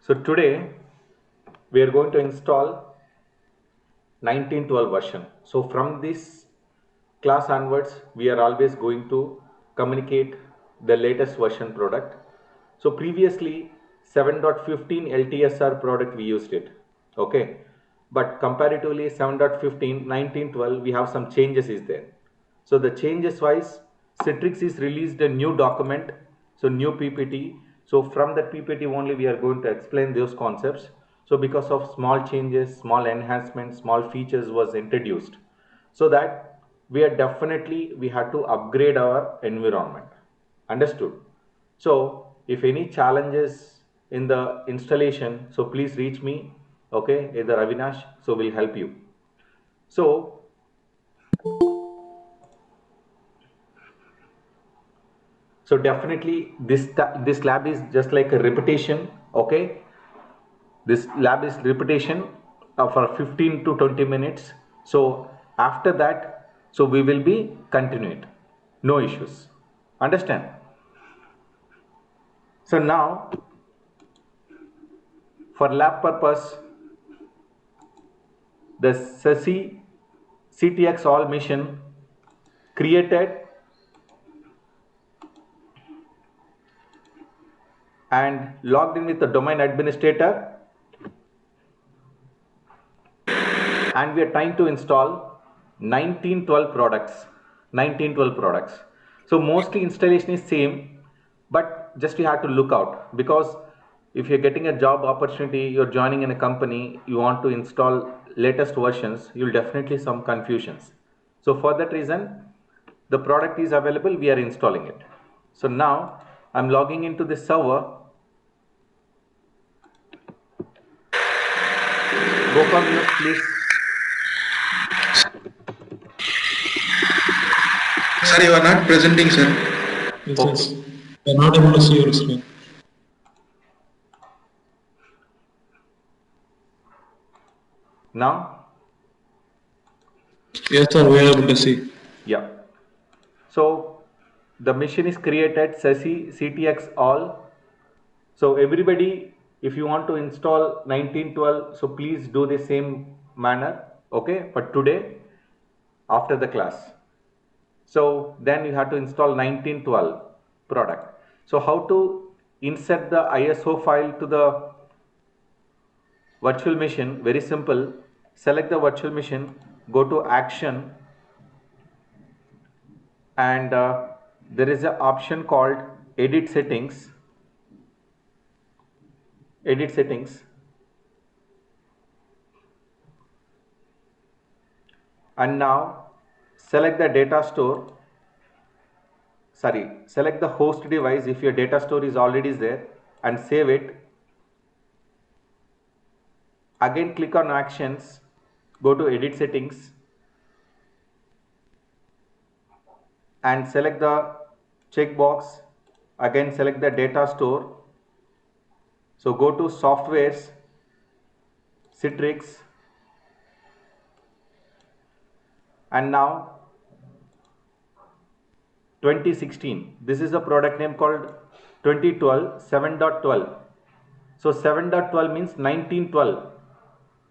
So today we are going to install 1912 version. So from this class onwards, we are always going to communicate the latest version product. So previously 7.15 LTSR product we used it. Okay. But comparatively 7.15, 1912 we have some changes is there. So the changes wise, Citrix is released a new document, so new PPT. So from that PPT only we are going to explain those concepts. So because of small changes, small enhancements, small features was introduced, so that we had to upgrade our environment. Understood? So if any challenges in the installation, so please reach me. Okay, either Avinash, so we'll help you. So So definitely this lab is just like a repetition. Okay, this lab is repetition for 15 to 20 minutes. So after that, so we will be continued. No issues. Understand? So now for lab purpose, the SESI CTX all mission created and logged in with the domain administrator, and we are trying to install 1912 products. 1912 products. So mostly installation is same, but just you have to look out, because if you're getting a job opportunity, you're joining in a company, you want to install latest versions, you'll definitely some confusions. So for that reason, the product is available, we are installing it. So now I'm logging into this server. Gopal, please. Sir, you are not presenting, sir. Yes, yes. We are not able to see your screen. Now? Yes, sir, we are able to see. Yeah. So the machine is created SESI CTX all. So everybody, if you want to install 1912, so please do the same manner. Okay, for today after the class. So then you have to install 1912 product. So how to insert the ISO file to the virtual machine? Very simple. Select the virtual machine, go to action, and there is an option called edit settings. Edit settings, and now select the data store, select the host device if your data store is already there, and save it. Again click on actions, go to edit settings, and select the checkbox. Again select the data store, so go to softwares, Citrix, and now 2016, this is a product name called 2012 7.12. So 7.12 means 1912.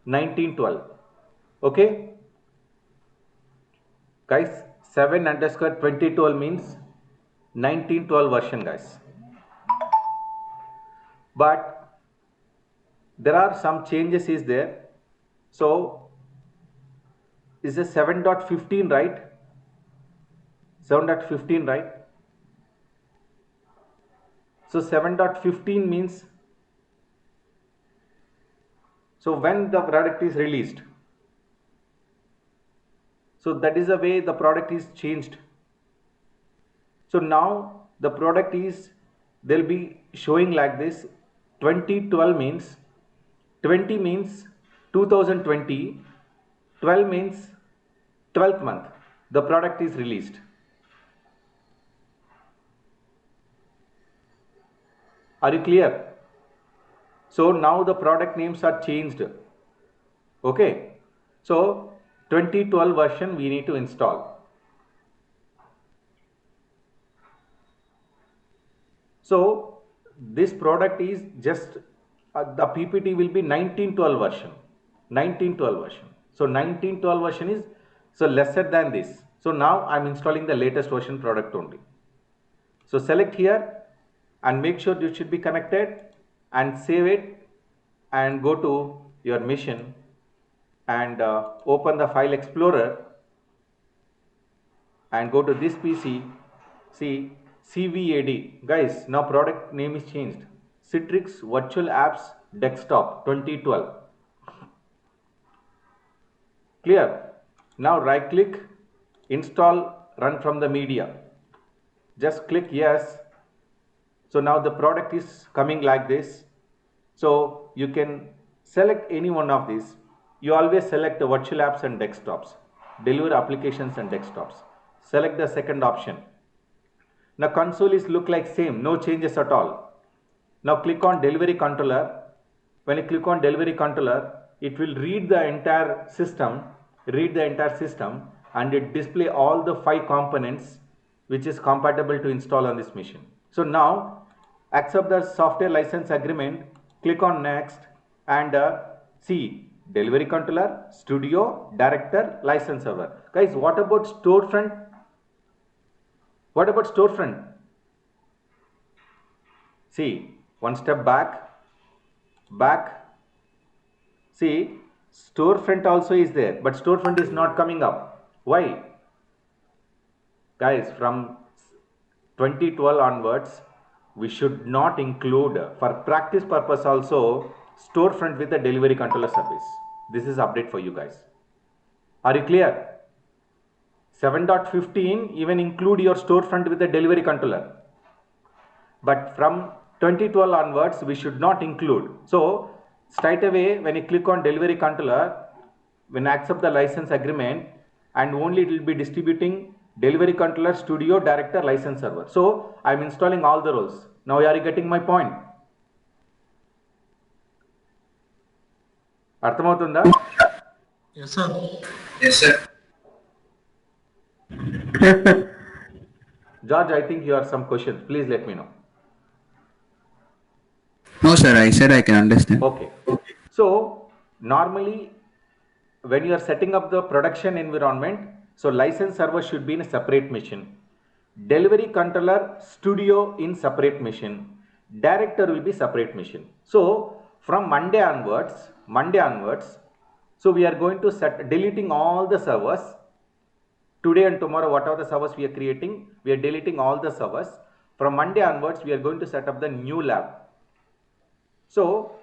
1912. Okay guys, 7_2012 means 1912 version, guys. But there are some changes is there. So is a 7.15, right? 7.15, right? So 7.15 means, so when the product is released, so that is the way the product is changed. So now the product is, they'll be showing like this. 2012 means, 20 means 2020, 12 means 12th month the product is released. Are you clear? So now the product names are changed. Okay, so 2012 version we need to install. So this product is just the PPT will be 1912 version. 1912 version. So 1912 version is so lesser than this. So now I'm installing the latest version product only. So select here and make sure you should be connected and save it and go to your mission and open the file explorer and go to this PC. See CVAD. Guys, now product name is changed. Citrix Virtual Apps Desktop 2012. Clear? Now right click, install, run from the media. Just click yes. So now the product is coming like this. So you can select any one of these. You always select the virtual apps and desktops, deliver applications and desktops. Select the second option. Now console is look like same, no changes at all. Now click on delivery controller. When you click on delivery controller, it will read the entire system, and it display all the 5 components which is compatible to install on this machine. So now accept the software license agreement, click on next and see delivery controller, studio, director, license server. Guys, what about storefront? What about storefront? See, one step back. See, storefront also is there, but storefront is not coming up. Why? Guys, from 2012 onwards, we should not include, for practice purpose also, storefront with the delivery controller service. This is update for you guys. Are you clear? 7.15 even include your storefront with the delivery controller. But from 2012 onwards, we should not include. So straight away, when you click on delivery controller, when I accept the license agreement, and only it will be distributing delivery controller, studio, director, license server. So I'm installing all the roles. Now are you getting my point? Arthamavutunda? Yes, sir. Yes, sir. George, I think you have some questions. Please let me know. No, sir, I said I can understand. Okay. So normally when you are setting up the production environment, so license server should be in a separate machine. Delivery controller, studio in separate machine. Director will be separate machine. So from Monday onwards, so we are going to set deleting all the servers. Today and tomorrow, whatever the servers we are creating, we are deleting all the servers. From Monday onwards, we are going to set up the new lab. So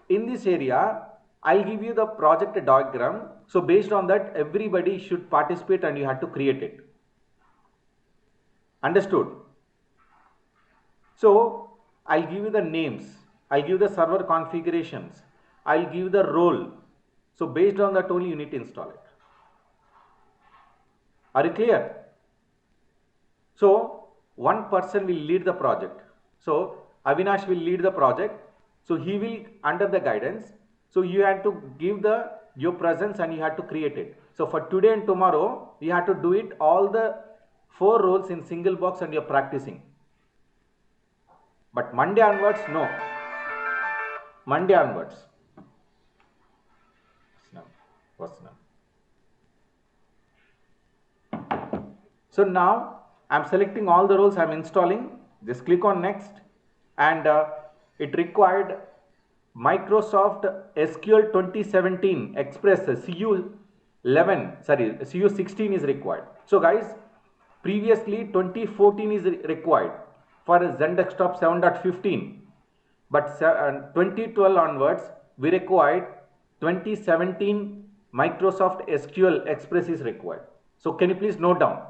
in this area, I'll give you the project diagram. So based on that, everybody should participate and you have to create it. Understood? So I'll give you the names. I'll give the server configurations. I'll give the role. So based on that only you need to install it. Are you clear? So one person will lead the project. So Avinash will lead the project. So he will under the guidance. So you have to give your presence and you have to create it. So for today and tomorrow, you have to do it all the 4 roles in single box and you're practicing. But Monday onwards, no. Monday onwards. What's now? So now I'm selecting all the roles I'm installing. Just click on next and it required Microsoft SQL 2017 Express CU16 is required. So guys, previously 2014 is required for Zen Desktop 7.15, but 2012 onwards we required 2017 Microsoft SQL Express is required. So can you please note down?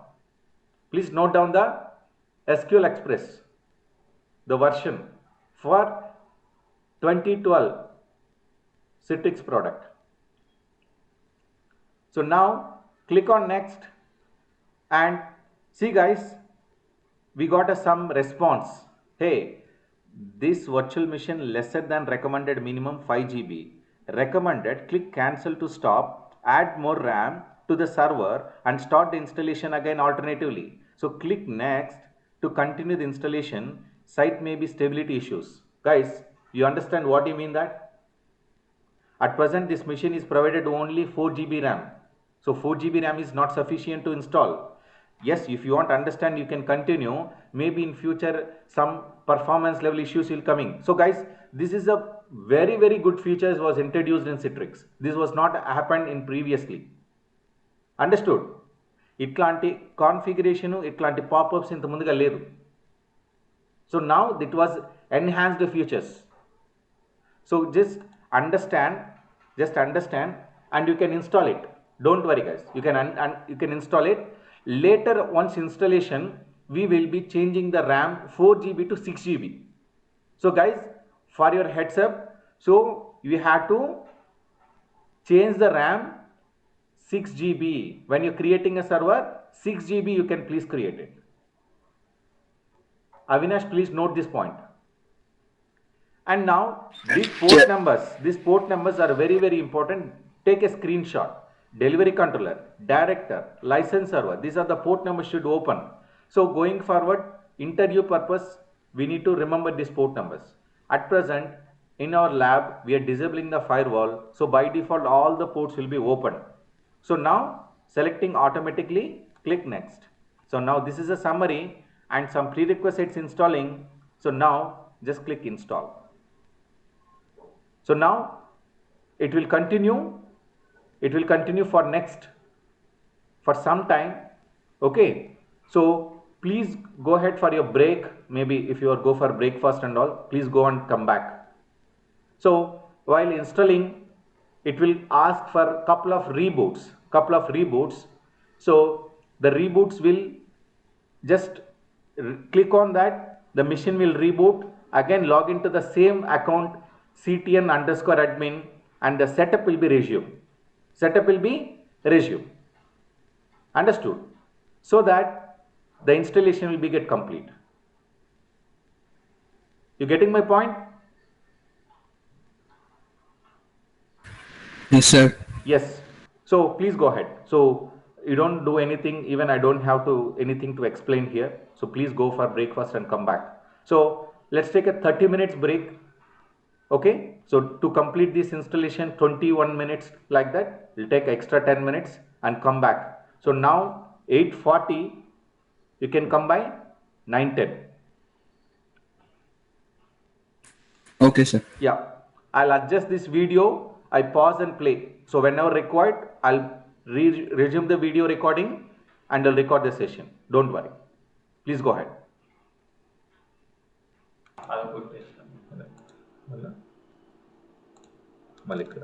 Please note down the SQL Express, the version for 2012 Citrix product. So now click on next and see guys, we got some response. Hey, this virtual machine lesser than recommended minimum 5 GB. Recommended, click cancel to stop, add more RAM to the server and start the installation again alternatively. So click next to continue the installation. Site may be stability issues. Guys, You understand what you mean that? At present, this machine is provided only 4 GB RAM. So 4 GB RAM is not sufficient to install. Yes, if you want to understand, you can continue. Maybe in future, some performance level issues will coming. So guys, this is a very, very good features was introduced in Citrix. This was not happened in previously. Understood ఇట్లాంటి configuration ఇట్లాంటి popups ఇంత ముందుగా లేదు. So now that was enhanced features. So just understand and you can install it. Don't worry guys, you can install it. Later once installation, we will be changing the RAM 4 GB to 6 GB. So guys, for your heads up, so you have to change the RAM 6 GB. When you're creating a server, 6 GB you can please create it. Avinash, please note this point. And now these port numbers are very, very important. Take a screenshot. Delivery controller, director, license server, these are the port numbers should open. So going forward, interview purpose, we need to remember these port numbers. At present, in our lab, we are disabling the firewall. So by default, all the ports will be open. So now selecting automatically, click next. So now this is a summary and some prerequisites installing. So now just click install. So now it will continue for next for some time. Okay, so please go ahead for your break. Maybe if you are go for breakfast and all, please go and come back. So while installing, it will ask for couple of reboots. So the reboots will just click on that, the machine will reboot, again log into the same account ctn_admin, and the setup will be resumed. Understood? So that the installation will be get complete. You getting my point? Yes, sir. Yes. So please go ahead. So you don't do anything, even I don't have to anything to explain here. So please go for breakfast and come back. So let's take a 30 minutes break. Okay, so to complete this installation, 21 minutes like that, we'll take extra 10 minutes and come back. So now 8:40, you can come by 9:10. Okay, sir. Yeah, I'll adjust this video. I pause and play. So whenever required, I'll resume the video recording and I'll record the session. Don't worry. Please go ahead. Malika.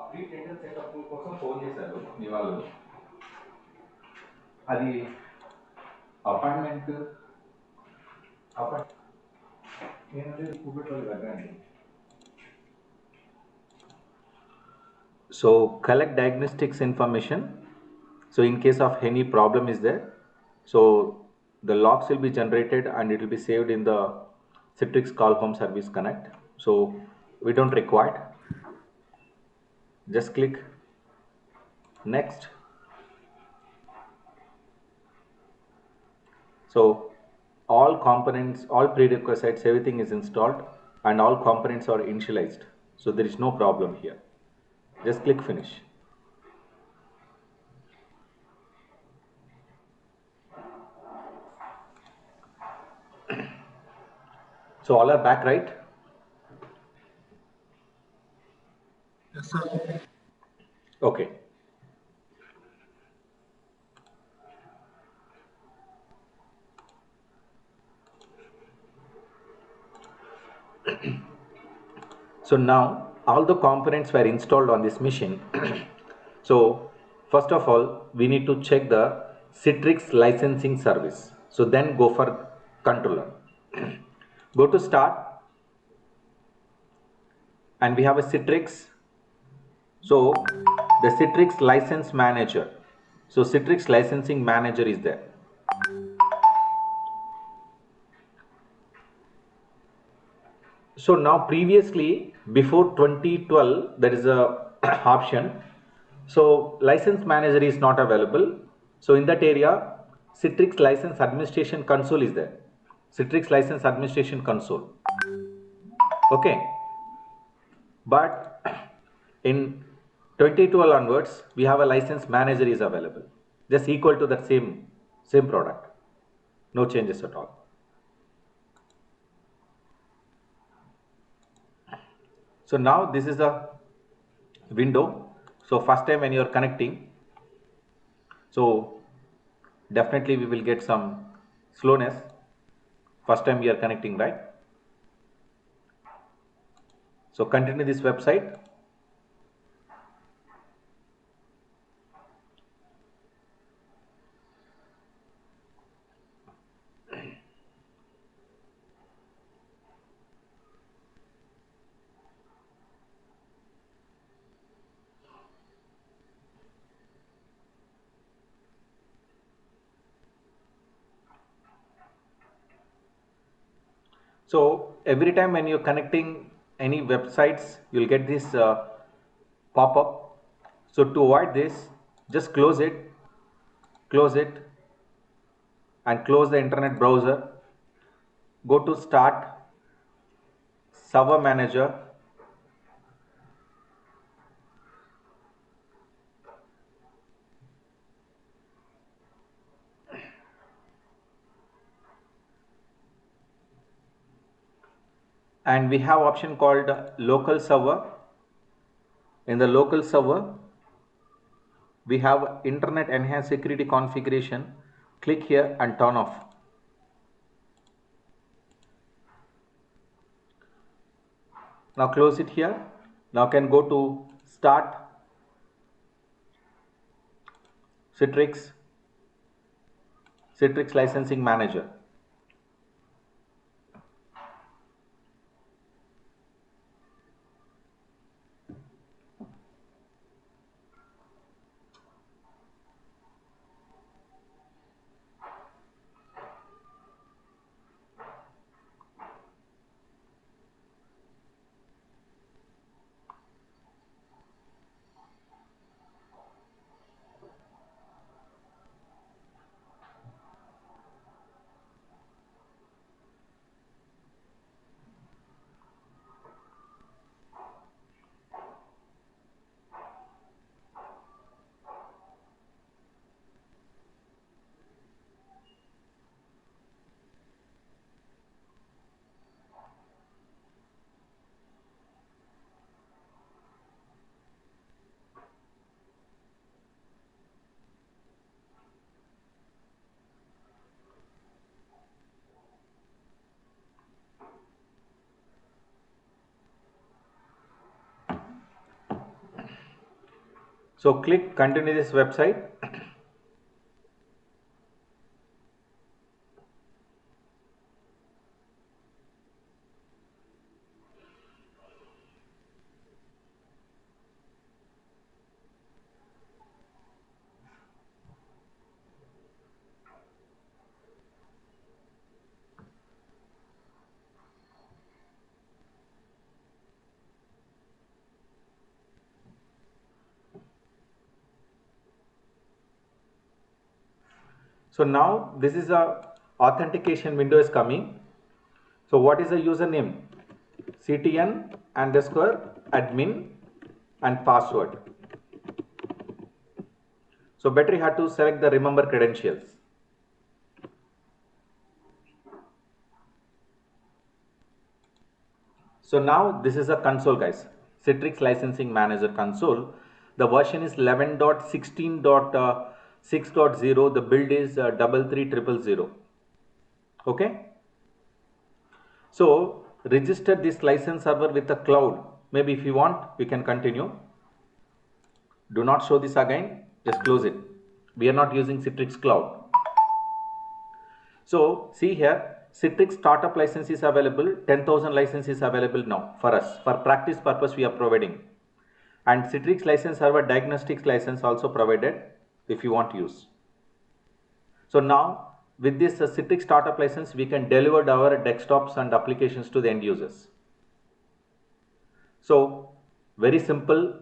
Pre tender setup కోసం phone చేశారు మీ వాళ్ళు. అది appointment ఏంటంటే కూపెట్లో తగ్గండి. So collect diagnostics information. So in case of any problem is there, so the logs will be generated and it will be saved in the Citrix Call Home Service Connect. So we don't require. Just click next. So all components, all prerequisites, everything is installed and all components are initialized. So there is no problem here. Just click finish. So all are back, right? Yes, sir. Okay. So now all the components were installed on this machine. So first of all, we need to check the Citrix licensing service. So then go for controller. Go to start and we have a Citrix. So the Citrix license manager. So Citrix licensing manager is there. So now previously before 2012 there is a option. So license manager is not available. So in that area Citrix license administration console is there. Citrix license administration console. Okay. But in 2012 onwards we have a license manager is available. Just equal to that same product. No changes at all. So now this is the window. So first time when you are connecting, so definitely we will get some slowness. First time we are connecting, right? So continue this website. So every time when you're connecting any websites, you'll get this pop-up. So to avoid this, just close it, and close the internet browser. Go to start, server manager. And we have option called local server. In the local server, we have internet enhanced security configuration. Click here and turn off. Now close it here. Now can go to start, Citrix licensing manager. So click continue this website. So now this is a authentication window is coming. So what is the username? CTN underscore admin and password. So better you have to select the remember credentials. So now this is a console, guys. Citrix Licensing Manager console. The version is 11.16.6.0. The build is 33000. Okay. So register this license server with the cloud. Maybe if you want, we can continue. Do not show this again. Just close it. We are not using Citrix Cloud. So see here, Citrix startup license is available. 10,000 license is available now for us. For practice purpose, we are providing. And Citrix license server diagnostics license also provided if you want to use. So now with this Citrix startup license, we can deliver our desktops and applications to the end users. So very simple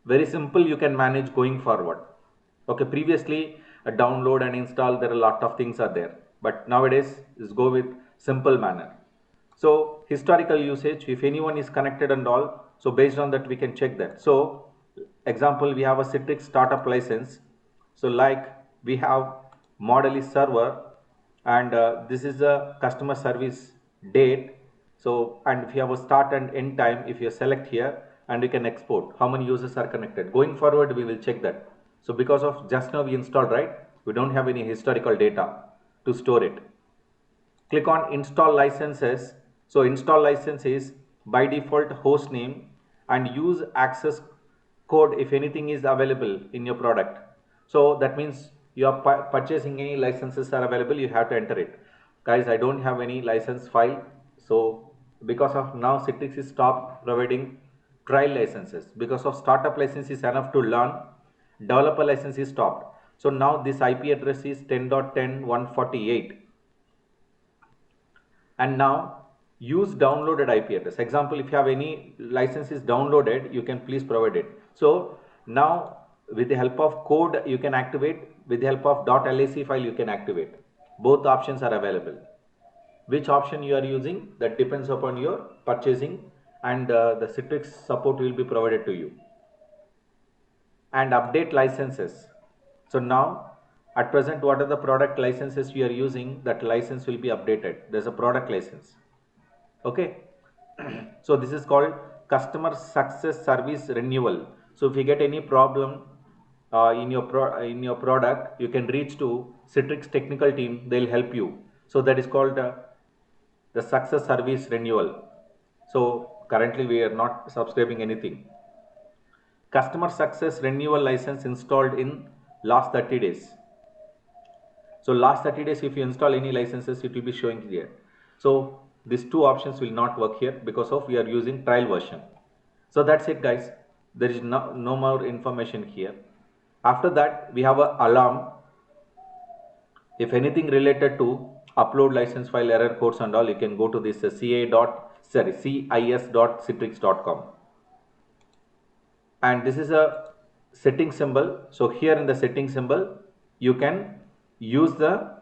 you can manage going forward. Okay, previously download and install, there are a lot of things are there, but nowadays is go with simple manner. So historical usage, if anyone is connected and all, so based on that we can check that. So example, we have a Citrix startup license. So like we have model is server, and this is a customer service date. So and if you have a start and end time, if you select here, and you can export how many users are connected. Going forward we will check that. So because of just now we installed, right, we don't have any historical data to store it. Click on install licenses. So install license is by default host name, and use access code if anything is available in your product. So that means you are purchasing any licenses are available, you have to enter it. Guys, I don't have any license file. So because of now Citrix is stopped providing trial licenses. Because of startup license is enough to learn, developer license is stopped. So now this IP address is 10.10.148. And now use downloaded IP address. Example, if you have any licenses downloaded, you can please provide it. So now with the help of code you can activate, with the help of .lac file you can activate. Both options are available. Which option you are using, that depends upon your purchasing, and the Citrix support will be provided to you. And update licenses. So now at present, what are the product licenses we are using, that license will be updated. There's a product license. Okay. So this is called customer success service renewal. So if you get any problem in your product, you can reach to Citrix technical team, they'll help you. So that is called the success service renewal. So currently we are not subscribing anything. Customer success renewal license installed in last 30 days. So last 30 days, if you install any licenses, it will be showing here. So these two options will not work here because of we are using trial version. So that's it, guys. There is no more information here. After that, we have an alarm. If anything related to upload license file error codes and all, you can go to this cis.citrix.com. And this is a setting symbol. So here in the setting symbol, you can use the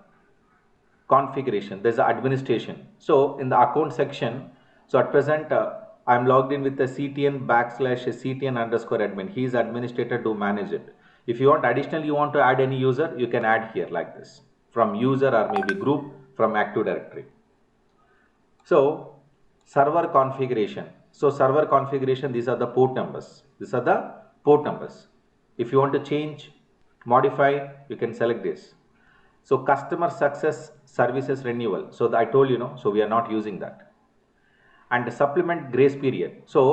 configuration. There's the administration. So in the account section, so at present I'm logged in with the CTN/CTN_admin. He is administrator to manage it. If you want additionally, you want to add any user, you can add here like this from user or maybe group from Active Directory. So server configuration. So server configuration, these are the port numbers. These are the port numbers. If you want to change, modify, you can select this. So customer success services renewal. So I told you, so we are not using that. and supplement grace period. So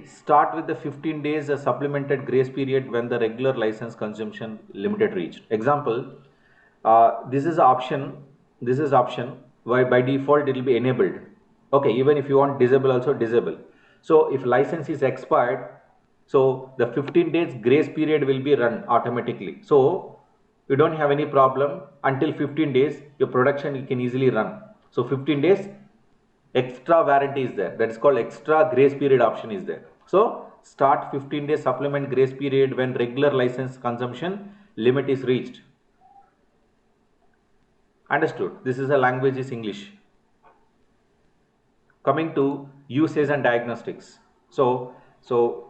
start with the 15 days a supplemented grace period when the regular license consumption limited reached. Example, this is option, why by default it will be enabled. Okay, even if you want disable, also disable. So if license is expired, so the 15 days grace period will be run automatically. So you don't have any problem until 15 days, your production you can easily run. So 15 days extra warranty is there, that is called extra grace period option is there. So start 15 days supplement grace period when regular license consumption limit is reached. Understood? This is a language is English. Coming to usage and diagnostics. So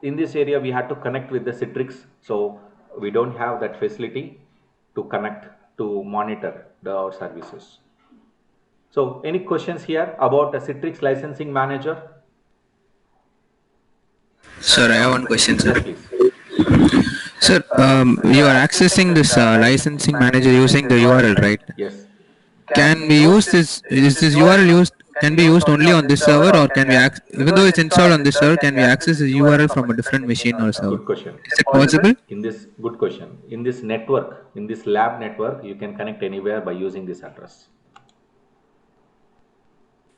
in this area we had to connect with the Citrix. So we don't have that facility to connect to monitor our services. So any questions here about a Citrix licensing manager? Sir, I have one question, sir. Yes, please. Sir, you are accessing this licensing manager using the URL, right? Yes. Can we use this? Is this URL used? Can be used only on this server, or can we even though it's installed on this server, can we access the URL from a different machine or server? Good question. Is it possible? In this good question. In this network, in this lab network, you can connect anywhere by using this address.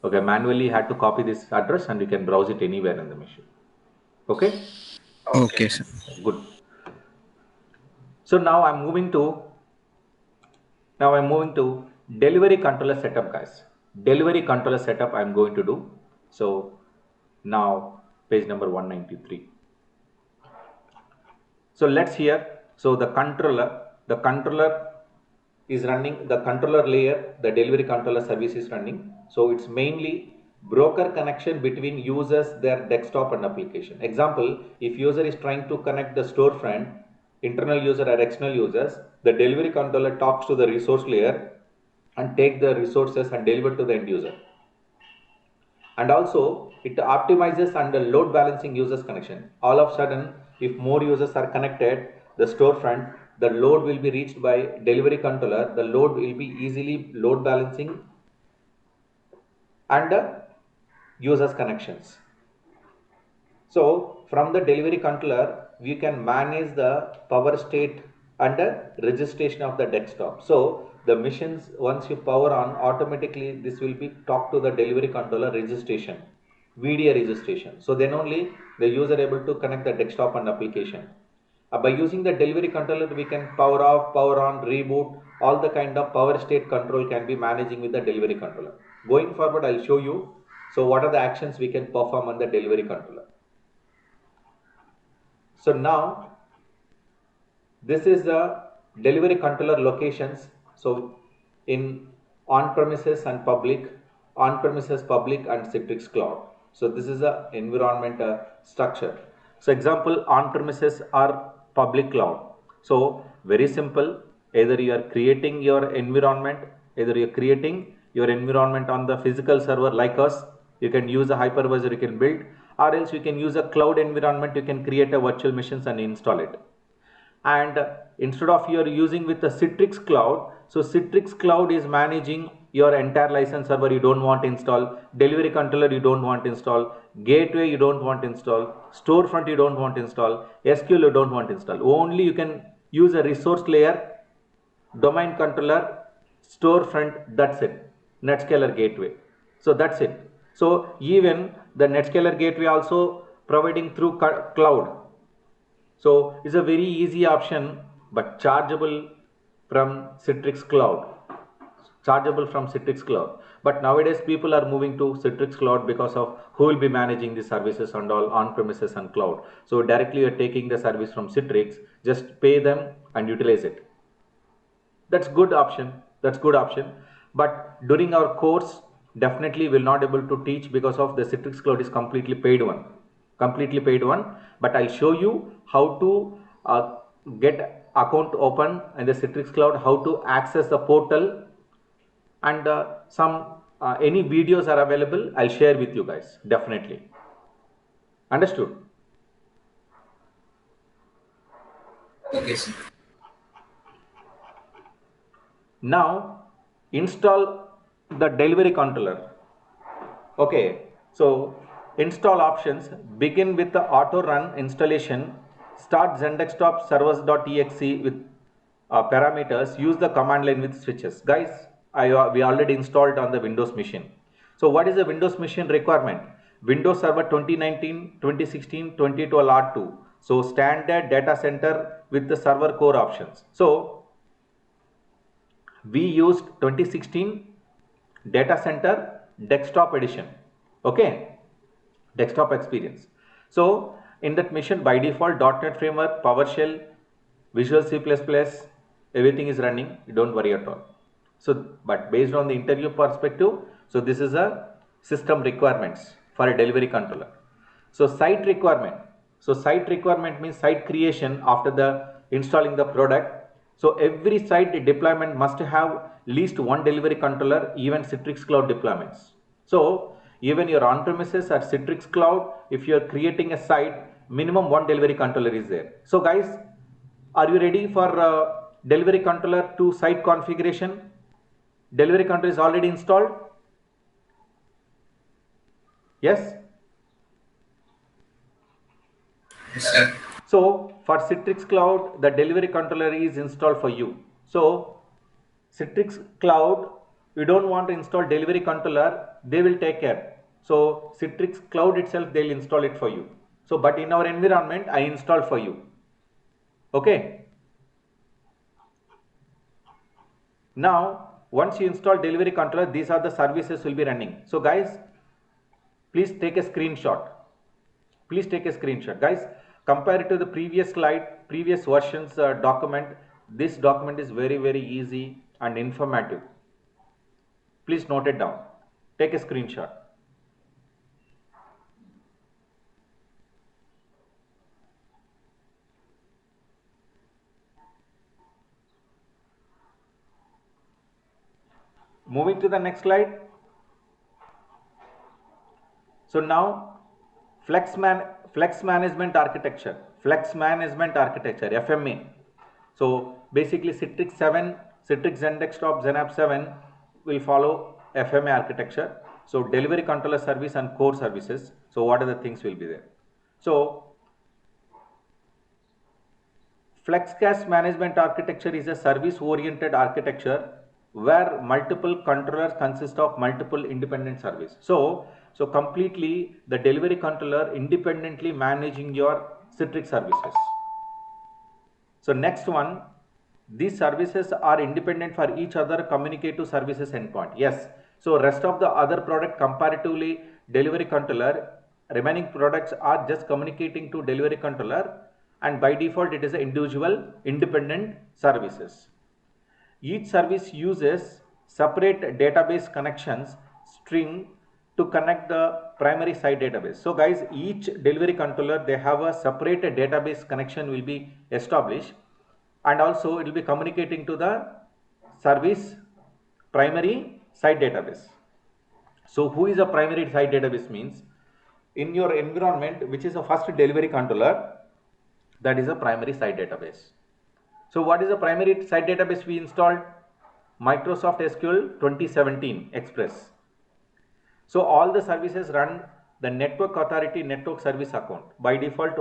Okay, manually you had to copy this address and you can browse it anywhere in the machine. Okay? Okay, sir. Good. So now I'm moving to delivery controller setup, guys. Delivery controller setup I'm going to do. So now page number 193. So let's hear. So the controller is running, the controller layer, the delivery controller service is running. So it's mainly broker connection between users, their desktop and application. Example, if user is trying to connect the storefront, internal user or external users, the delivery controller talks to the resource layer and take the resources and deliver to the end user. And also it optimizes and load balancing users connection. All of a sudden, if more users are connected, the storefront, the load will be reached by delivery controller, the load will be easily load balancing and users connections. So from the delivery controller, we can manage the power state and registration of the desktop. So the machines, once you power on, automatically this will be talk to the delivery controller registration, VDA registration. So then only the user able to connect the desktop and application. By using the delivery controller, we can power off, power on, reboot, all the kind of power state control can be managing with the delivery controller. Going forward, I'll show you. So what are the actions we can perform on the delivery controller? So now this is the delivery controller locations. So in on-premises and public, on-premises, public and Citrix Cloud. So this is the environment structure. So example, on-premises or public cloud. So very simple, either you are creating your environment, either you are creating your environment on the physical server like us, you can use a hypervisor you can build, or else you can use a cloud environment, you can create a virtual machines and install it. And instead of you are using with the Citrix Cloud, so Citrix Cloud is managing your entire license server you don't want to install, delivery controller you don't want to install, gateway you don't want to install, storefront you don't want to install, SQL you don't want to install. Only you can use a resource layer, domain controller, storefront, that's it, NetScaler gateway. So that's it. So even the NetScaler gateway also providing through cloud. So it's a very easy option, but chargeable from Citrix Cloud. Chargeable from Citrix Cloud. But nowadays people are moving to Citrix Cloud because of who will be managing the services and all on-premises and cloud. So directly you are taking the service from Citrix, just pay them and utilize it. That's good option. That's good option. But during our course, definitely will not able to teach because of the Citrix Cloud is completely paid one. Completely paid one. But I'll show you how to get account open in the Citrix Cloud, how to access the portal, and any videos are available. I'll share with you guys, definitely. Understood? Okay, sir. Now install the delivery controller. Okay, so Install options begin with the auto run installation. Start Zendesktop servers.exe with parameters. Use the command line with switches. Guys, we already installed on the Windows machine. So what is the Windows machine requirement? Windows Server 2019, 2016, 2012 R2. So standard data center with the server core options. So we used 2016 data center desktop edition. Okay, desktop experience. So in that mission, by default, .NET Framework, PowerShell, Visual C++, everything is running. You don't worry at all. So, but based on the interview perspective, so this is a system requirements for a delivery controller. So site requirement. So site requirement means site creation after the installing the product. So every site deployment must have least one delivery controller, even Citrix Cloud deployments. So even your on-premises or Citrix Cloud, if you are creating a site, minimum one delivery controller is there. So guys, are you ready for delivery controller to site configuration? Delivery controller is already installed? Yes? Yes, sir. So for Citrix Cloud, the delivery controller is installed for you. So Citrix Cloud, you don't want to install delivery controller, they will take care. So Citrix Cloud itself, they'll install it for you. So, but in our environment, I installed for you. Okay. Now, once you install delivery controller, these are the services will be running. So guys, please take a screenshot. Please take a screenshot. Guys, compare it to the previous slide, previous versions document. This document is very, very easy and informative. Please note it down. Take a screenshot. Moving to the next slide. So now Flex Management Architecture, FMA. So basically Citrix 7, Citrix Zendesktop, Zenap 7 will follow FMA architecture. So delivery controller service and core services. So what are the things will be there? So FlexCast Management Architecture is a service-oriented architecture where multiple controllers consist of multiple independent services. So completely the delivery controller independently managing your Citrix services. So next one, these services are independent for each other, communicate to services endpoint. Yes. So rest of the other product comparatively delivery controller, remaining products are just communicating to delivery controller, and by default it is an individual independent services. Each service uses separate database connections string to connect the primary site database. So guys, each delivery controller, they have a separate database connection will be established, and also it will be communicating to the service primary site database. So who is a primary site database means in your environment, which is the first delivery controller, that is a primary site database. So what is the primary site database we installed? Microsoft SQL 2017 Express. So all the services run the Network Authority Network Service account. By default,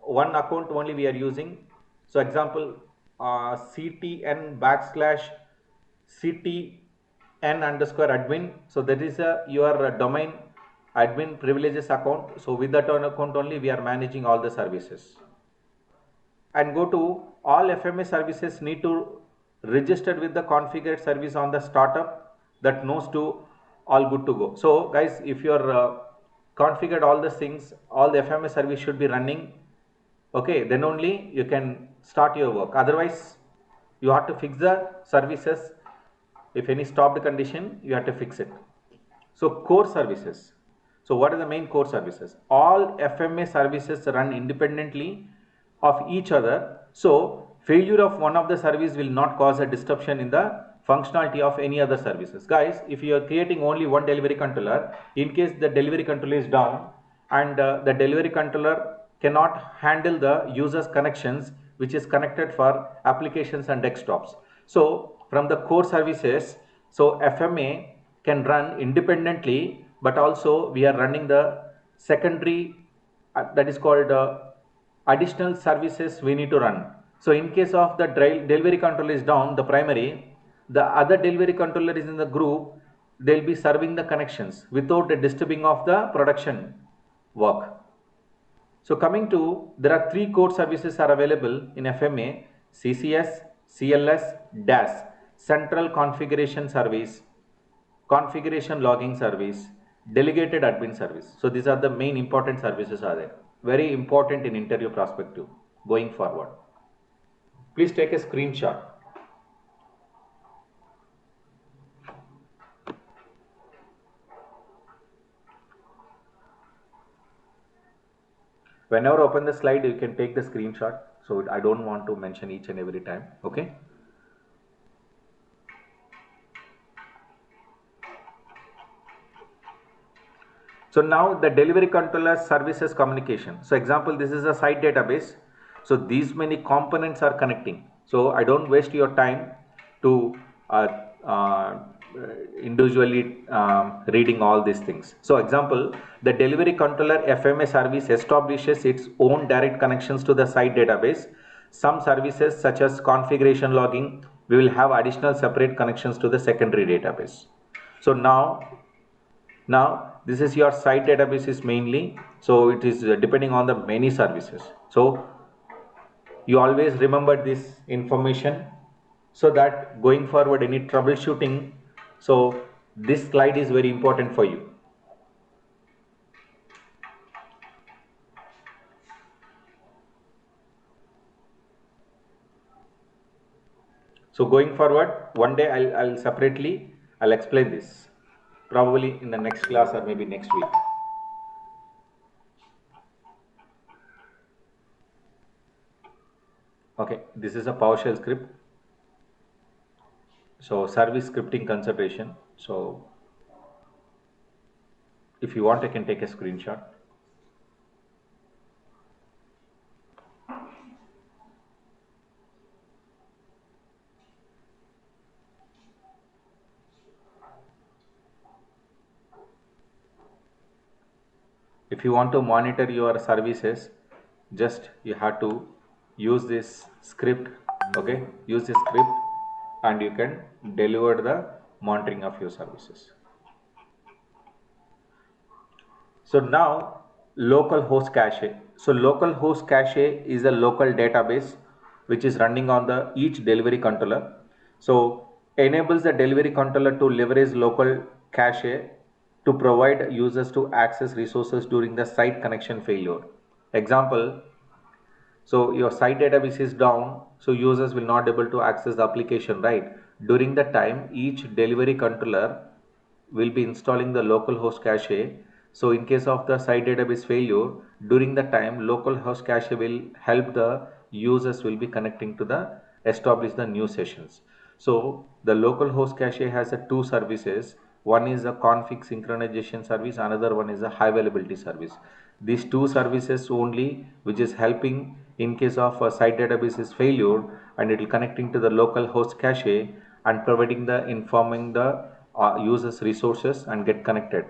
one account only we are using. So example, CTN /CTN_admin. So that is your domain admin privileges account. So with that account only we are managing all the services. And go to all FMA services need to register with the configured service on the startup that knows to all good to go. So guys, if you are configured all the things, all the FMA service should be running. Okay, then only you can start your work. Otherwise, you have to fix the services. If any stopped condition, you have to fix it. So core services. So what are the main core services? All FMA services run independently of each other. So failure of one of the service will not cause a disruption in the functionality of any other services. Guys, if you are creating only one delivery controller, in case the delivery controller is down and the delivery controller cannot handle the user's connections which is connected for applications and desktops. So from the core services, so FMA can run independently, but also we are running the secondary, that is called additional services we need to run. So in case of the delivery controller is down, the primary, the other delivery controller is in the group, they'll be serving the connections without the disturbing of the production work. So coming to, there are 3 core services are available in FMA: CCS, CLS, DAS, Central Configuration Service, Configuration Logging Service, Delegated Admin Service. So these are the main important services are there. Very important in interview perspective going forward. Please take a screenshot. Whenever open the slide, you can take the screenshot. So I don't want to mention each and every time. Okay. So now the delivery controller services communication. So example, this is a site database. So these many components are connecting. So I don't waste your time to individually reading all these things. So example, the delivery controller FMA service establishes its own direct connections to the site database. Some services such as configuration logging, we will have additional separate connections to the secondary database. So now this is your site database is mainly, so it is depending on the many services. So you always remember this information so that going forward any troubleshooting, so this slide is very important for you. So going forward, one day I'll separately I'll explain this, probably in the next class or maybe next week. Okay, this is a PowerShell script. So service scripting consideration. So if you want, I can take a screenshot. If you want to monitor your services, just you have to use this script. Okay, use this script and you can deliver the monitoring of your services. So now local host cache. So local host cache is a local database which is running on the each delivery controller. So enables the delivery controller to leverage local cache to provide users to access resources during the site connection failure. Example, so your site database is down, so users will not able to access the application, right? During the time, each delivery controller will be installing the local host cache. So in case of the site database failure, during the time, local host cache will help the users will be connecting to the establish the new sessions. So the local host cache has a 2 services. One is a config synchronization service, another one is a high availability service. These 2 services only, which is helping in case of a site database is failure, and it will connecting to the local host cache and providing the informing the users resources and get connected,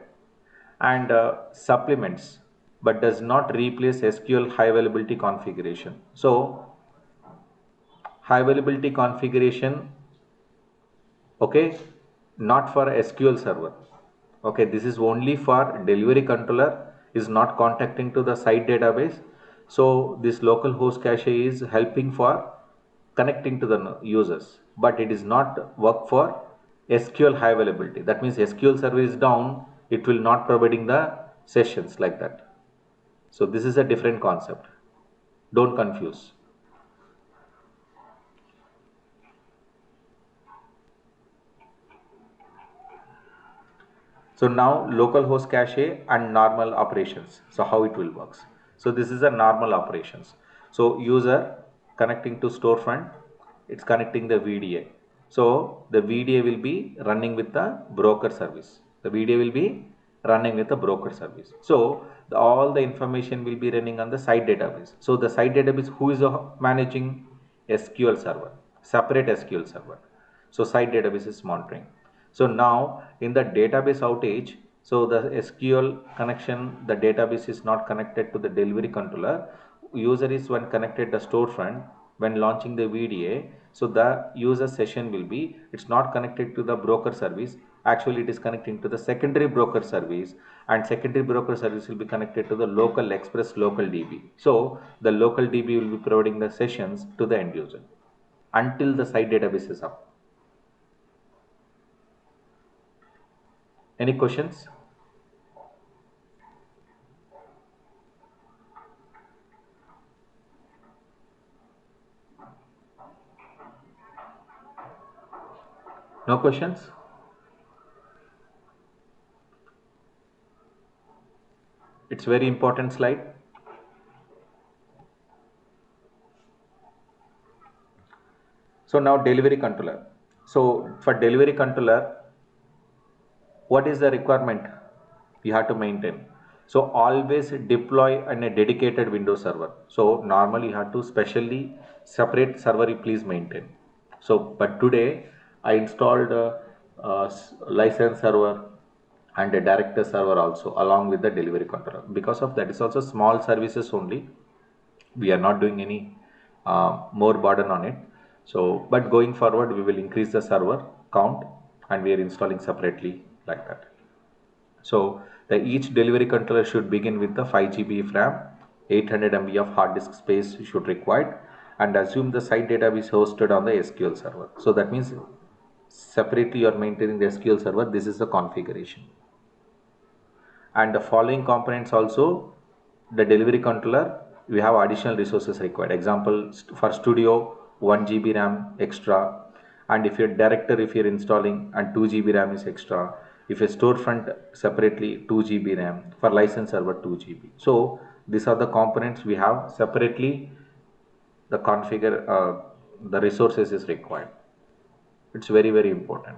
and supplements, but does not replace SQL high availability configuration. So high availability configuration, okay, not for SQL server. Okay, this is only for delivery controller, is not contacting to the site database. So this local host cache is helping for connecting to the users, but it is not work for SQL high availability. That means SQL server is down, it will not providing the sessions like that. So this is a different concept. Don't confuse. So now local host cache and normal operations. So how it will works. So this is a normal operations. So user connecting to storefront, it's connecting the VDA. So the VDA will be running with the broker service. The VDA will be running with the broker service. So all the information will be running on the site database. So the site database, who is managing? SQL server, separate SQL server. So site database is monitoring. So now in the database outage, So the SQL connection, the database is not connected to the delivery controller. User is when connected the storefront when launching the VDA. So the user session will be, it's not connected to the broker service. Actually, it is connecting to the secondary broker service, and secondary broker service will be connected to the local express local DB. So the local DB will be providing the sessions to the end user until the site database is up. Any questions? No questions? It's very important slide. So now delivery controller. So for delivery controller, what is the requirement you have to maintain? So always deploy in a dedicated Windows server. So normally you have to specially separate server you please maintain. So but today I installed a license server and a director server also along with the delivery controller. Because of that, it's also small services only. We are not doing any more burden on it. So but going forward we will increase the server count and we are installing separately like that. So the each delivery controller should begin with the 5 GB of RAM, 800 MB of hard disk space should required, and assume the site database hosted on the SQL server. So that means separately you are maintaining the SQL server. This is the configuration. And the following components also, the delivery controller, we have additional resources required. Example, for studio 1 GB RAM extra, and if your director, if you're installing, and 2 GB RAM is extra. If a storefront separately 2 GB RAM, for license server 2 GB. So these are the components we have separately. The configure the resources is required. It's very important.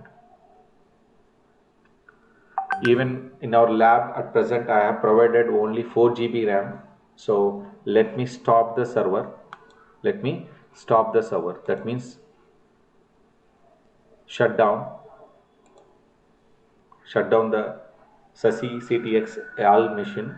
Even in our lab at present I have provided only 4 GB RAM. So let me stop the server. That means shut down the SASE CTX all machine.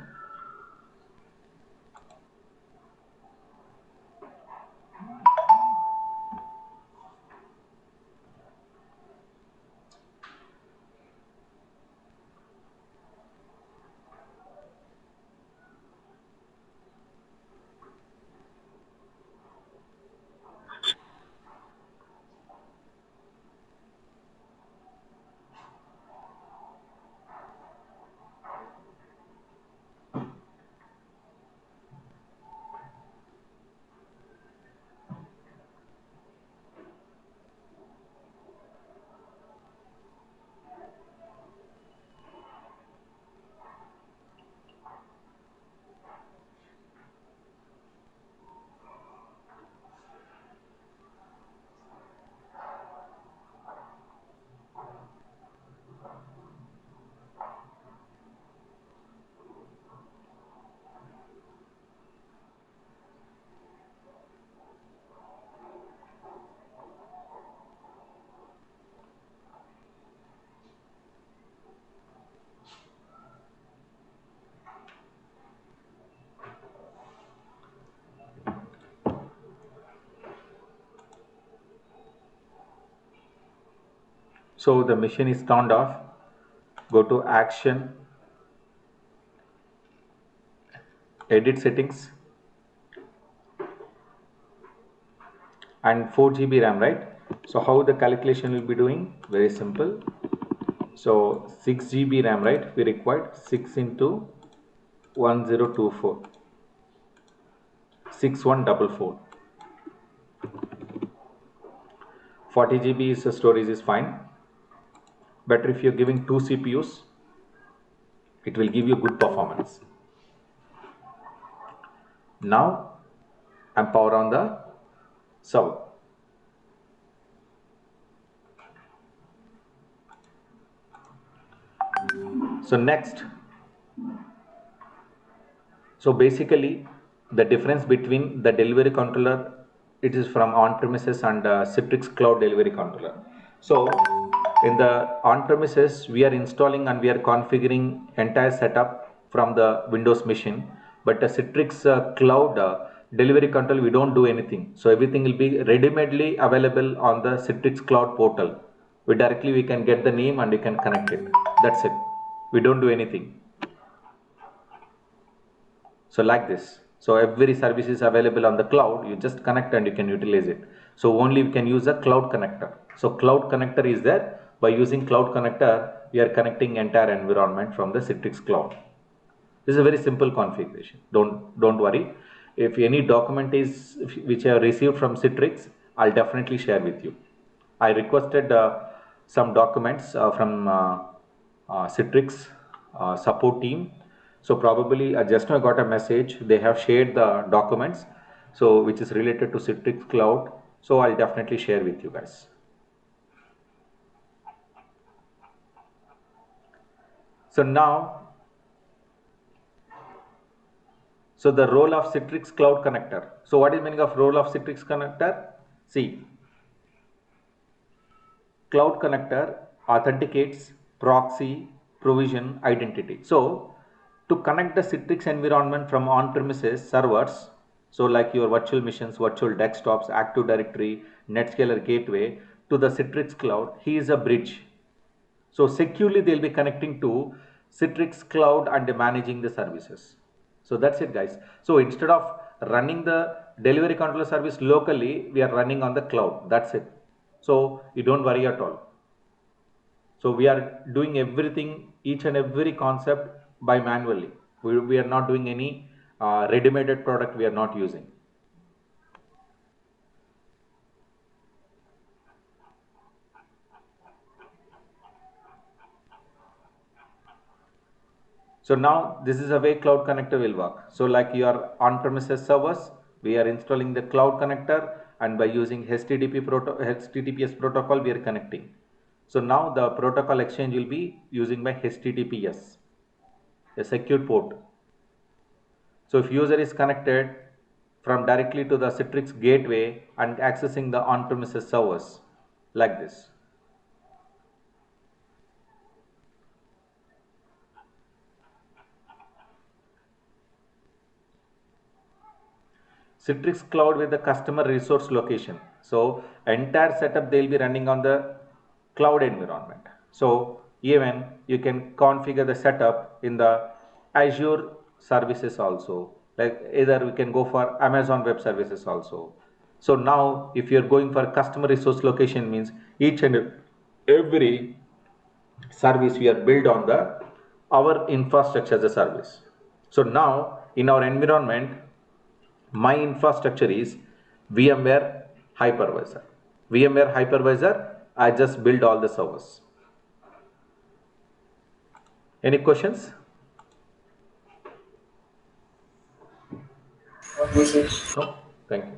So the machine is turned off. Go to action, edit settings, and 4 GB RAM, right? So how the calculation will be doing? Very simple. So 6 GB RAM, right? We required 6 into 1024, 6144. 40 GB is storage is fine. Better if you're giving 2 CPUs, it will give you good performance. Now I'm power on the server. So next, so basically the difference between the delivery controller, it is from on-premises and Citrix Cloud Delivery Controller. So In the on-premises, we are installing and we are configuring entire setup from the Windows machine, but the Citrix cloud delivery control, we don't do anything. So everything will be ready-madely available on the Citrix cloud portal. We can get the name and we can connect it. That's it. We don't do anything. So like this. So every service is available on the cloud. You just connect and you can utilize it. So only you can use a cloud connector. So cloud connector is there. By using cloud connector, we are connecting entire environment from the Citrix cloud. This is a very simple configuration. Don't worry. If any document is which I have received from Citrix, I'll definitely share with you. I requested some documents from Citrix support team. So probably just now I got a message. They have shared the documents, so which is related to Citrix cloud. So I'll definitely share with you guys. So now, so the role of Citrix Cloud Connector. So what is meaning of role of Citrix Connector? See, Cloud Connector authenticates, proxy, provision, identity. So to connect the Citrix environment from on-premises servers, so like your virtual machines, virtual desktops, Active Directory, NetScaler Gateway to the Citrix Cloud, he is a bridge. So securely they'll be connecting to Citrix Cloud and managing the services. So that's it, guys. So instead of running the delivery controller service locally, we are running on the cloud. That's it. So you don't worry at all. So we are doing everything, each and every concept by manually. We are not doing any ready-made product we are not using. So now this is a way cloud connector will work. So like your on-premises servers, we are installing the cloud connector, and by using HTTPS protocol, we are connecting. So now the protocol exchange will be using by HTTPS, a secure port. So if user is connected from directly to the Citrix gateway and accessing the on-premises servers like this. Citrix cloud with the customer resource location. So entire setup they'll be running on the cloud environment. So even you can configure the setup in the Azure services also. Like either we can go for Amazon Web Services also. So now if you're going for customer resource location, means each and every service we are built on the our infrastructure as a service. So now in our environment, my infrastructure is VMware hypervisor. VMware hypervisor, I just build all the servers. Any questions? No? Thank you.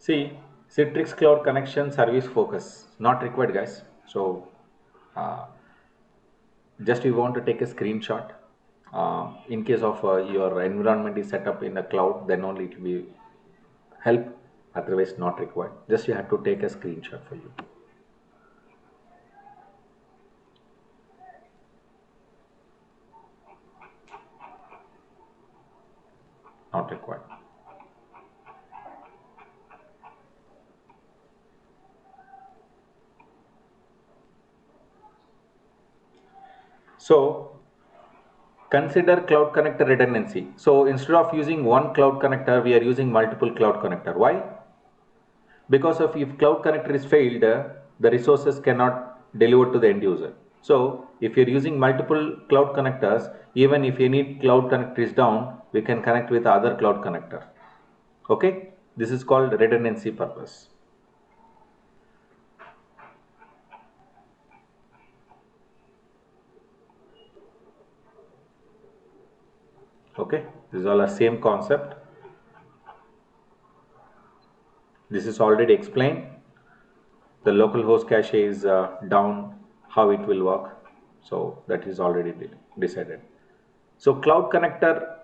See, Citrix Cloud connection service focus, not required, guys. So just you want to take a screenshot. In case of your environment is set up in the cloud, then only it will be help, otherwise not required. Just you have to take a screenshot for you. Not required. So consider cloud connector redundancy. So instead of using one cloud connector, we are using multiple cloud connector. Why? Because of if cloud connector is failed, the resources cannot deliver to the end user. So if you're using multiple cloud connectors, even if any cloud connector is down, we can connect with other cloud connector. Okay, this is called redundancy purpose. Okay, this is all a same concept. This is already explained. The local host cache is down, how it will work. So that is already decided. So cloud connector,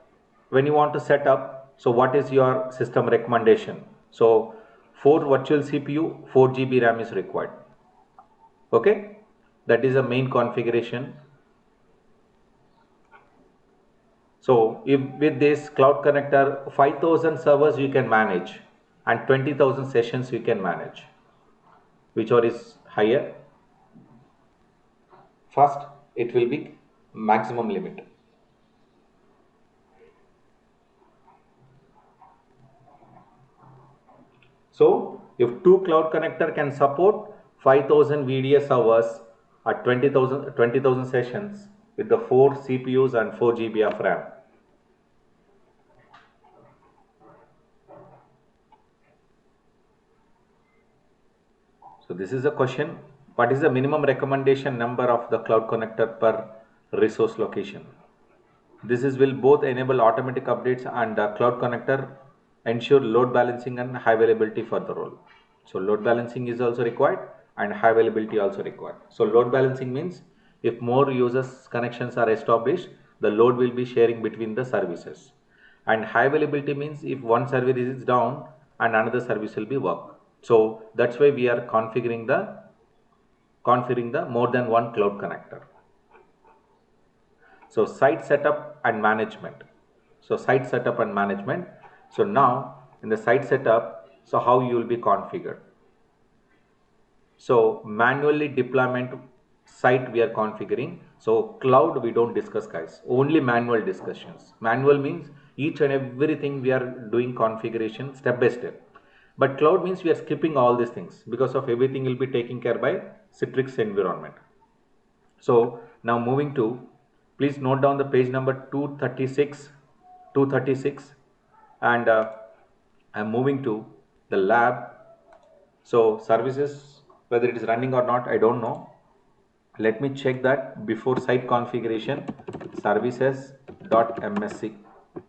when you want to set up, so what is your system recommendation? So 4 virtual CPU, 4 GB RAM is required. Okay, that is a main configuration. So if with this cloud connector, 5,000 servers you can manage and 20,000 sessions you can manage. Which one is higher? First, it will be maximum limit. So if two cloud connector can support 5,000 VDS servers at 20,000 sessions with the 4 CPUs and 4 GB of RAM. So this is a question. What is the minimum recommendation number of the cloud connector per resource location? This is will both enable automatic updates and cloud connector ensure load balancing and high availability for the role. So load balancing is also required and high availability also required. So load balancing means if more users connections are established, the load will be sharing between the services. And high availability means if one service is down and another service will be work. So that's why we are configuring the more than one cloud connector. So site setup and management. So site setup and management. So now in the site setup, so how you will be configured. So manually deployment site we are configuring. So cloud we don't discuss, guys, only manual discussions. Manual means each and everything we are doing configuration step by step. But cloud means we are skipping all these things because of everything will be taken care by Citrix environment. So now moving to, please note down the page number 236, and I'm moving to the lab. So services, whether it is running or not, I don't know. Let me check that before site configuration, services.msc,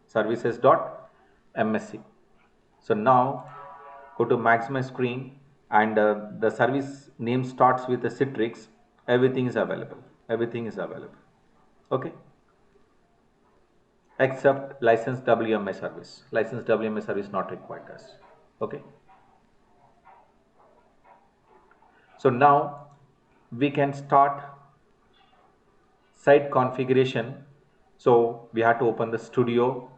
services.msc. So now go to maximize screen and the service name starts with the Citrix. Everything is available. Everything is available. Okay. Except license WMA service. License WMA service not required, guys. Okay. So now we can start site configuration. So we have to open the Studio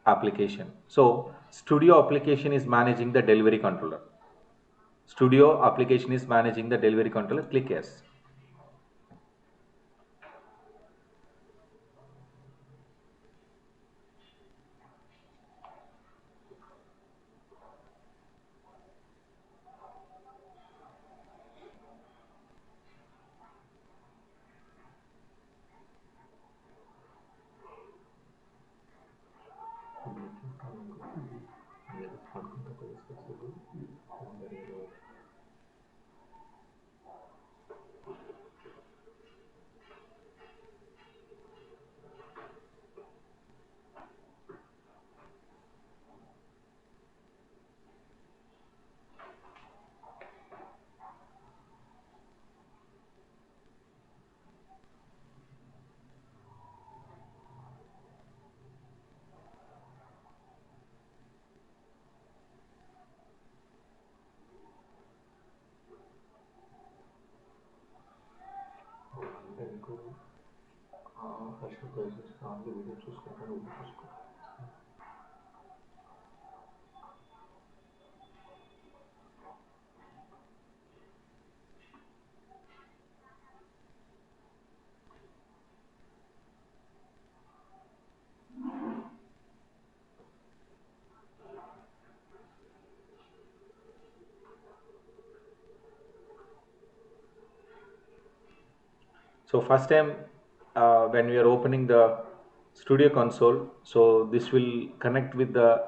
application. So Studio application is managing the delivery controller. Studio application is managing the delivery controller. Click yes. So first time when we are opening the studio console, so this will connect with the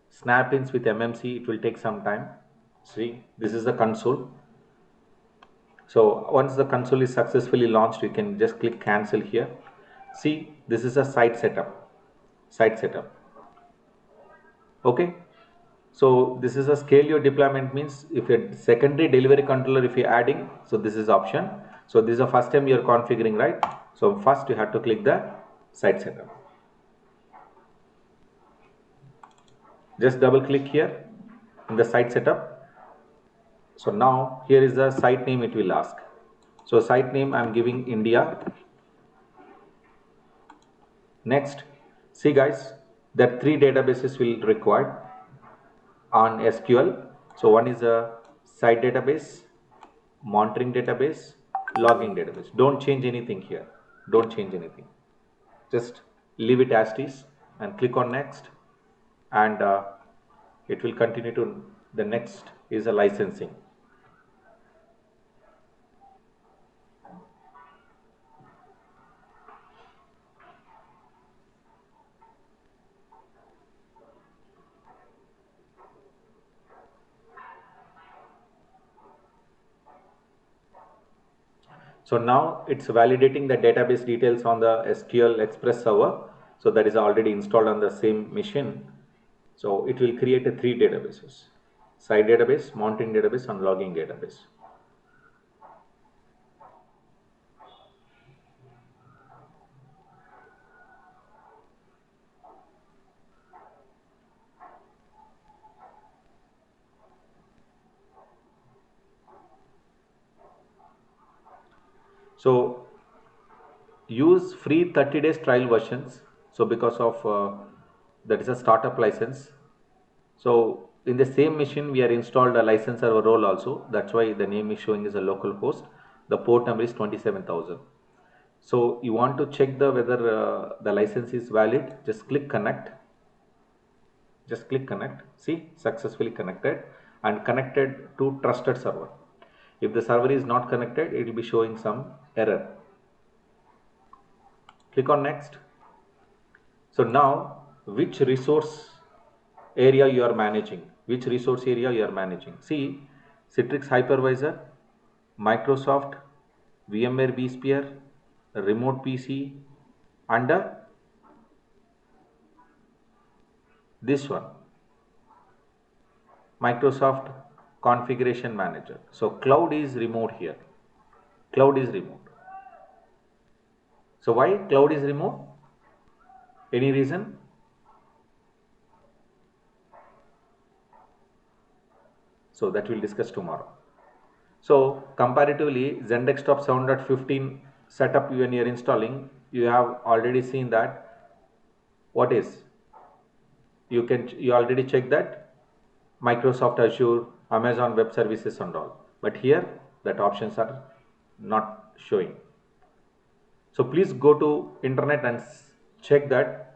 snap-ins with MMC. It will take some time. See, this is the console. So once the console is successfully launched, you can just click cancel here. See, this is a site setup. Okay. So this is a scale your deployment, means if a secondary delivery controller, if you're adding, so this is option. So this is the first time you're configuring, right? So first you have to click the site setup. Just double click here in the site setup. So now here is the site name it will ask. So site name I'm giving India. Next, see guys, that 3 databases will required on SQL. So one is a site database, monitoring database, logging database. Don't change anything here. Don't change anything. Just leave it as is and click on next, and it will continue to the next is a licensing. So now it's validating the database details on the SQL Express server. So that is already installed on the same machine. So it will create a 3 databases: site database, monitoring database, and logging database. So use free 30 days trial versions. So because of that is a startup license. So in the same machine we are installed a license server role also. That's why the name is showing as a local host. The port number is 27,000. So you want to check the whether the license is valid. Just click connect. See, successfully connected and connected to trusted server. If the server is not connected, it will be showing some error. Click on next. So now which resource area you are managing? See, Citrix Hypervisor, Microsoft, VMware vSphere, Remote PC, under this one, Microsoft Configuration Manager. So cloud is remote here. So why cloud is remote? Any reason? So that we'll discuss tomorrow. So comparatively, ZenDesktop 7.15 setup when you are installing, you have already seen that what is, you already check that Microsoft Azure, Amazon Web Services and all, but here that options are not showing. So please go to internet and check that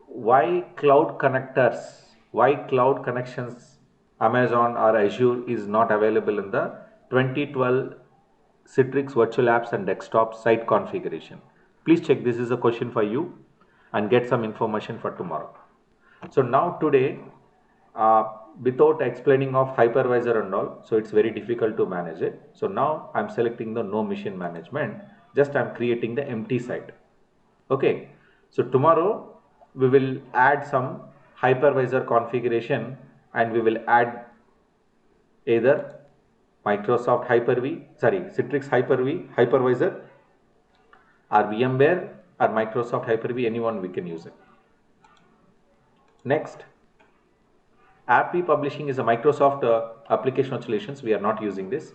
why cloud connections Amazon or Azure is not available in the 2012 Citrix virtual apps and desktop site configuration. Please check, this is a question for you, and get some information for tomorrow. So now today, without explaining of hypervisor and all, so it's very difficult to manage it. So now I'm selecting the no machine management, just I'm creating the empty site. Okay, so tomorrow we will add some hypervisor configuration, and we will add either Citrix Hyper-V hypervisor, or VMware or Microsoft Hyper-V, anyone we can use it. Next, AppV publishing is a Microsoft application installations. We are not using this.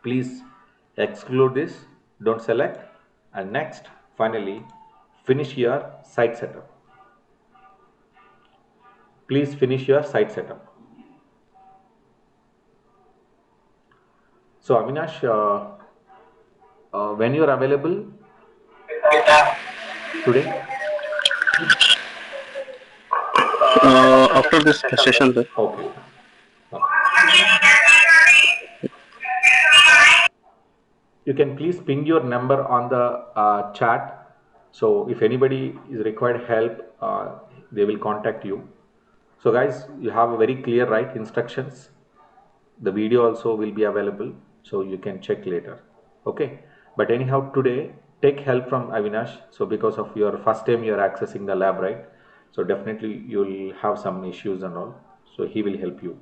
Please exclude this, don't select. And next, finally, finish your site setup. Please finish your site setup. So Avinash, when you are available today? After this session, sir. Okay. you can please ping your number on the chat. So if anybody is required help, they will contact you. So guys, you have a very clear right instructions. The video also will be available, so you can check later. Okay, but anyhow, today take help from Avinash. So because of your first time you are accessing the lab, right? So definitely you will have some issues and all. So he will help you.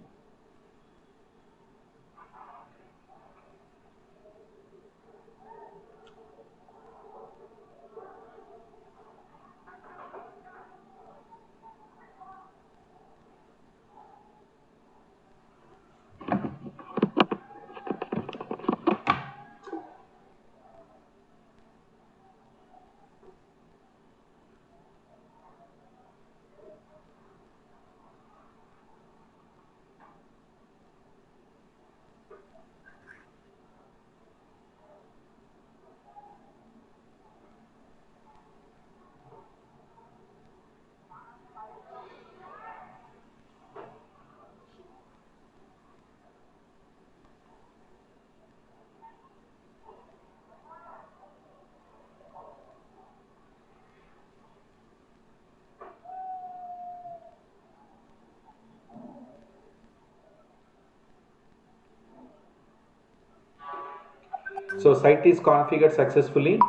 So site is configured successfully.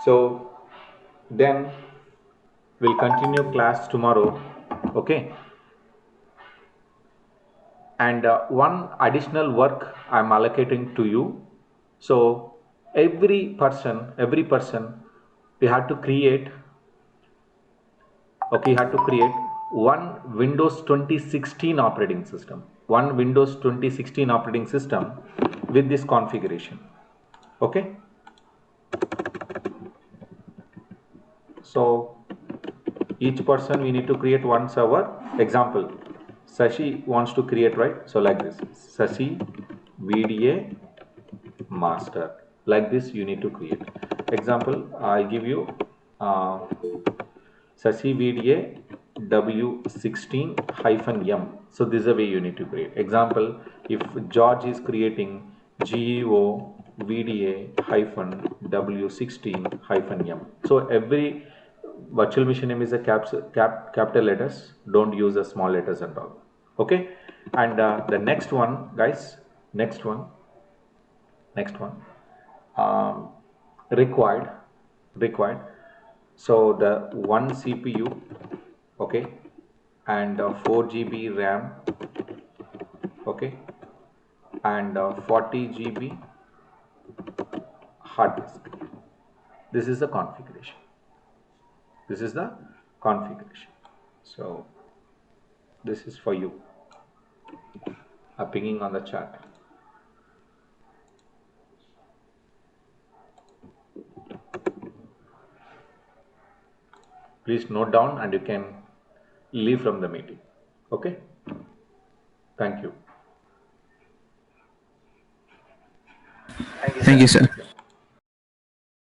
So then we'll continue class tomorrow. Okay. And one additional work I'm allocating to you. So every person, we have to create. Okay, you have to create one Windows 2016 operating system. One Windows 2016 operating system with this configuration. Okay. So each person we need to create one server. Example, Sashi wants to create, right? So like this, Sashi VDA master. Like this you need to create. Example, I'll give you Sashi VDA W16-M. So this is the way you need to create. Example, if George is creating GEO VDA-W16-M. So every virtual machine name is a capital letters. Don't use the small letters and all. Okay. And the next one, guys, next one, required. So the one CPU, okay, and 4 GB RAM, okay, and 40 GB hard disk. This is the configuration. So this is for you. Pinging on the chat. Please note down and you can leave from the meeting. Okay. Thank you. Thank you, sir.